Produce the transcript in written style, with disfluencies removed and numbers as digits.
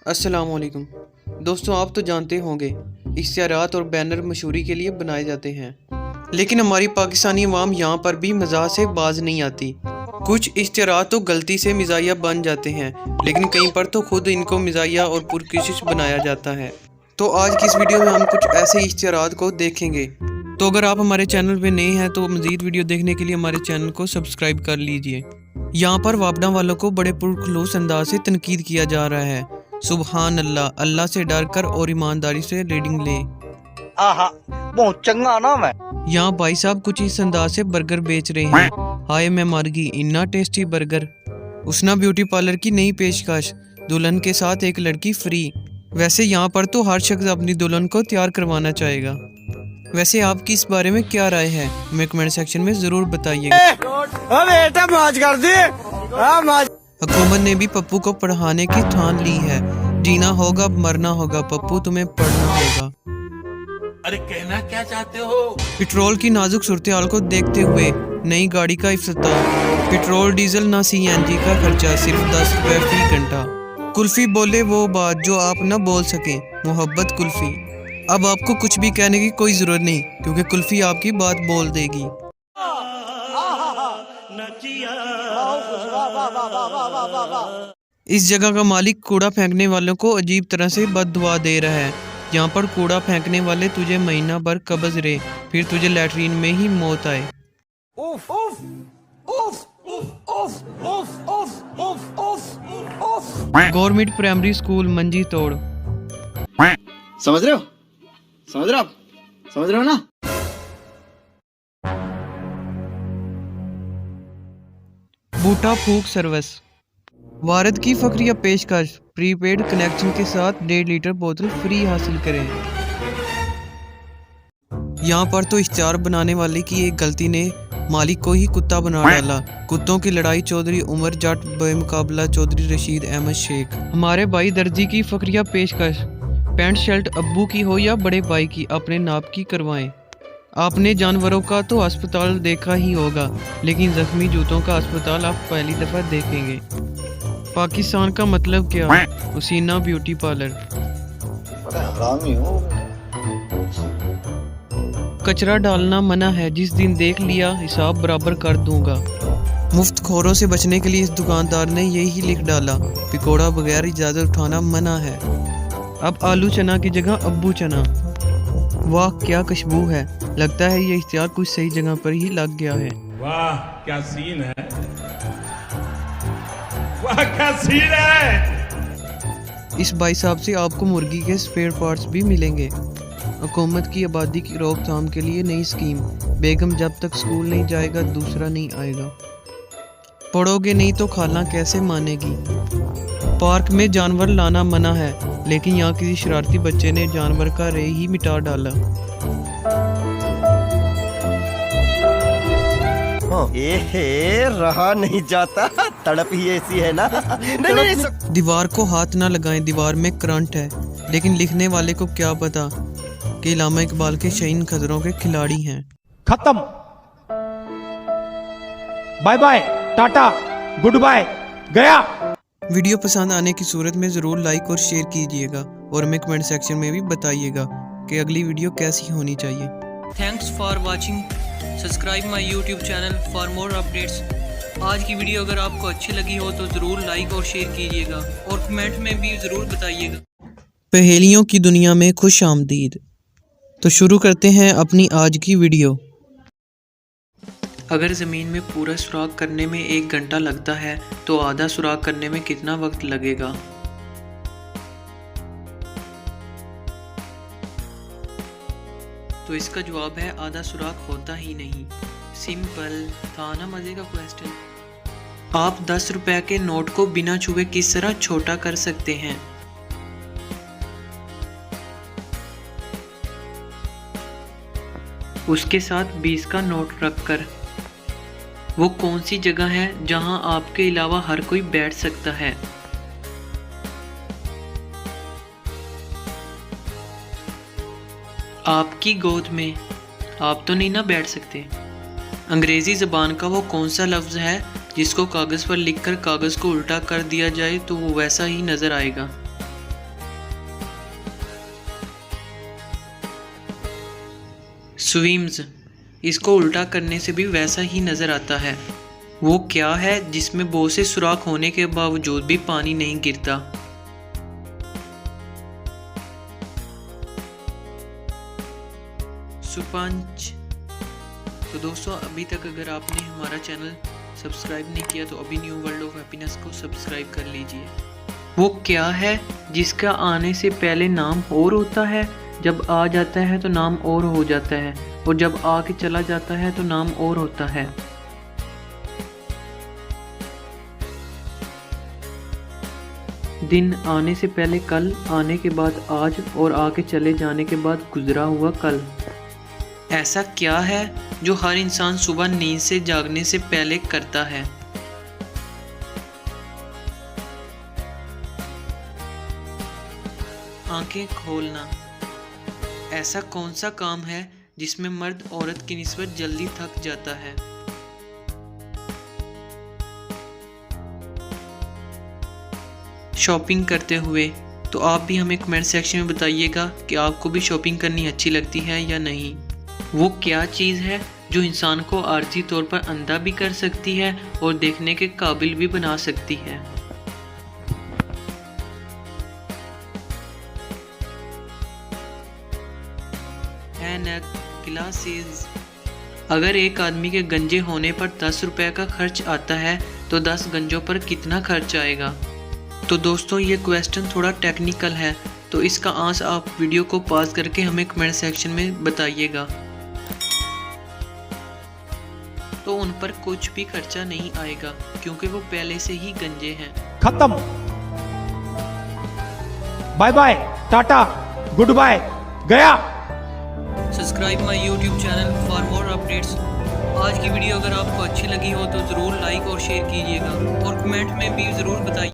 अस्सलामुअलैकुम दोस्तों, आप तो जानते होंगे इश्तिहारात और बैनर मशहूरी के लिए बनाए जाते हैं, लेकिन हमारी पाकिस्तानी अवाम यहाँ पर भी मज़ाक से बाज नहीं आती। कुछ इश्तिहारात तो गलती से मिज़ाहिया बन जाते हैं, लेकिन कहीं पर तो खुद इनको मिज़ाहिया और पुरकशिश बनाया जाता है। तो आज की इस वीडियो में हम कुछ ऐसे इश्तिहारात को देखेंगे। तो अगर आप हमारे चैनल पे नए हैं तो मज़ीद वीडियो देखने के लिए हमारे चैनल को सब्सक्राइब कर लीजिए। यहाँ पर वापडा वालों को बड़े पुरखलूस अंदाज से तनकीद किया जा रहा है। सुबहान अल्लाह, अल्लाह से डर कर और ईमानदारी से रीडिंग ले। आहा, बहुत चंगा नाम है। यहाँ भाई साहब कुछ इस अंदाज से बर्गर बेच रहे हैं। हाय मैं मर गई, इन्ना टेस्टी बर्गर। उसना ब्यूटी पार्लर की नई पेशकश, दुल्हन के साथ एक लड़की फ्री। वैसे यहाँ पर तो हर शख्स अपनी दुल्हन को तैयार करवाना चाहेगा। वैसे आपकी इस बारे में क्या राय है, हमें कमेंट सेक्शन में ज़रूर बताइएगा। हुकूमत ने भी पप्पू को पढ़ाने की ठान ली है। जीना होगा मरना होगा, पप्पू तुम्हें पढ़ना होगा। अरे कहना क्या चाहते हो? पेट्रोल की नाजुक सूरत हाल को देखते हुए नई गाड़ी का इफ्तिताह। पेट्रोल डीजल ना सीएनजी का खर्चा, सिर्फ 10 रुपए फी घंटा। कुल्फी बोले वो बात जो आप न बोल सके, मोहब्बत कुल्फी। अब आपको कुछ भी कहने की कोई जरूरत नहीं, क्योंकि कुल्फी आपकी बात बोल देगी। इस जगह का मालिक कूड़ा फेंकने वालों को अजीब तरह से बद्दुआ दे रहा है। यहाँ पर कूड़ा फेंकने वाले तुझे महीना भर कब्ज रहे, फिर तुझे लैट्रीन में ही मौत आए। उफ, उफ, उफ, उफ, उफ, उफ, उफ, उफ, उफ। गवर्नमेंट प्राइमरी स्कूल मंजी तोड़। समझ रहे हो? समझ रहे हो आप? समझ रहे हो ना? बूटा फूक सर्विस। वारद की फकरिया पेशकश, प्रीपेड कनेक्शन के साथ 1.5 लीटर बोतल फ्री हासिल करें। यहाँ पर तो इश्तिहार बनाने वाले की एक गलती ने मालिक को ही कुत्ता बना डाला। कुत्तों की लड़ाई, चौधरी उमर जट बेमुकाबला चौधरी रशीद अहमद शेख। हमारे भाई दर्जी की फकरिया पेशकश, पैंट शर्ट अब्बू की हो या बड़े भाई की, अपने नाप की करवाएं। आपने जानवरों का तो अस्पताल देखा ही होगा, लेकिन जख्मी जूतों का अस्पताल आप पहली दफा देखेंगे। पाकिस्तान का मतलब क्या? हुसीना ब्यूटी पार्लर। कचरा डालना मना है, जिस दिन देख लिया हिसाब बराबर कर दूंगा। मुफ्त खोरों से बचने के लिए इस दुकानदार ने यही लिख डाला, पकौड़ा बगैर इजाजत उठाना मना है। अब आलू चना की जगह अब्बू चना। वाह क्या खुशबू है, लगता है ये इख्तियार कुछ सही जगह पर ही लग गया है। वाह क्या सीन है, वाह क्या सीन है। इस भाई साहब से आपको मुर्गी के स्पेयर पार्ट्स भी मिलेंगे। हुकूमत की आबादी की रोकथाम के लिए नई स्कीम, बेगम जब तक स्कूल नहीं जाएगा दूसरा नहीं आएगा। पढ़ोगे नहीं तो खाला कैसे मानेगी। पार्क में जानवर लाना मना है, लेकिन यहाँ किसी शरारती बच्चे ने जानवर का रे ही मिटा डाला। रहा नहीं जाता, तड़प ही ऐसी है ना। नहीं। दीवार को हाथ ना लगाएं, दीवार में करंट है। लेकिन लिखने वाले को क्या पता कि इलामा इकबाल के शहीन खजरों के खिलाड़ी हैं। खत्म, bye bye, Tata, good bye, गया। वीडियो पसंद आने की सूरत में ज़रूर लाइक और शेयर कीजिएगा, और हमें कमेंट सेक्शन में भी बताइएगा कि अगली वीडियो कैसी होनी चाहिए। Thanks for watching, subscribe my YouTube channel for more updates. आज की वीडियो अगर आपको अच्छी लगी हो तो ज़रूर लाइक और शेयर कीजिएगा, और कमेंट में भी ज़रूर बताइएगा। पहेलियों की दुनिया में खुश आमदीद। तो शुरू करते हैं अपनी आज की वीडियो। अगर ज़मीन में पूरा सुराख करने में 1 घंटा लगता है तो आधा सुराख करने में कितना वक्त लगेगा? तो इसका जवाब है आधा सुराख होता ही नहीं। सिंपल था ना मज़े का क्वेश्चन। आप 10 रुपए के नोट को बिना छुए किस तरह छोटा कर सकते हैं? उसके साथ 20 का नोट रखकर। वो कौन सी जगह है जहां आपके अलावा हर कोई बैठ सकता है? आपकी गोद में। आप तो नहीं ना बैठ सकते। अंग्रेज़ी ज़बान का वो कौन सा लफ्ज़ है जिसको कागज़ पर लिखकर कागज़ को उल्टा कर दिया जाए तो वो वैसा ही नज़र आएगा? स्विम्स, इसको उल्टा करने से भी वैसा ही नज़र आता है। वो क्या है जिसमें बहुत से सुराख होने के बावजूद भी पानी नहीं गिरता? स्पंज। तो दोस्तों, अभी तक अगर आपने हमारा चैनल सब्सक्राइब नहीं किया तो अभी न्यू वर्ल्ड ऑफ हैप्पीनेस को सब्सक्राइब कर लीजिए। वो क्या है जिसका आने से पहले नाम और होता है, जब आ जाता है तो नाम और हो जाता है, और जब आके चला जाता है तो नाम और होता है? दिन आने से पहले कल, आने के बाद आज, और आके चले जाने के बाद गुजरा हुआ कल। ऐसा क्या है जो हर इंसान सुबह नींद से जागने से पहले करता है? आंखें खोलना। ऐसा कौन सा काम है जिसमें मर्द औरत की निस्बत जल्दी थक जाता है? शॉपिंग करते हुए। तो आप भी हमें कमेंट सेक्शन में बताइएगा कि आपको भी शॉपिंग करनी अच्छी लगती है या नहीं। वो क्या चीज़ है जो इंसान को आर्जी तौर पर अंधा भी कर सकती है और देखने के काबिल भी बना सकती है? ऐनक, ग्लासेस। अगर एक आदमी के गंजे होने पर 10 रुपए का खर्च आता है तो 10 गंजों पर कितना खर्च आएगा? तो दोस्तों, ये क्वेश्चन थोड़ा टेक्निकल है, तो इसका आंसर आप वीडियो को पॉज करके हमें कमेंट सेक्शन में बताइएगा। तो उन पर कुछ भी खर्चा नहीं आएगा क्योंकि वो पहले से ही गंजे हैं। खत्म। Bye bye, Tata, good bye, गया। Subscribe my YouTube channel for more updates. आज की वीडियो अगर आपको अच्छी लगी हो तो ज़रूर लाइक और शेयर कीजिएगा और कमेंट में भी ज़रूर बताइए।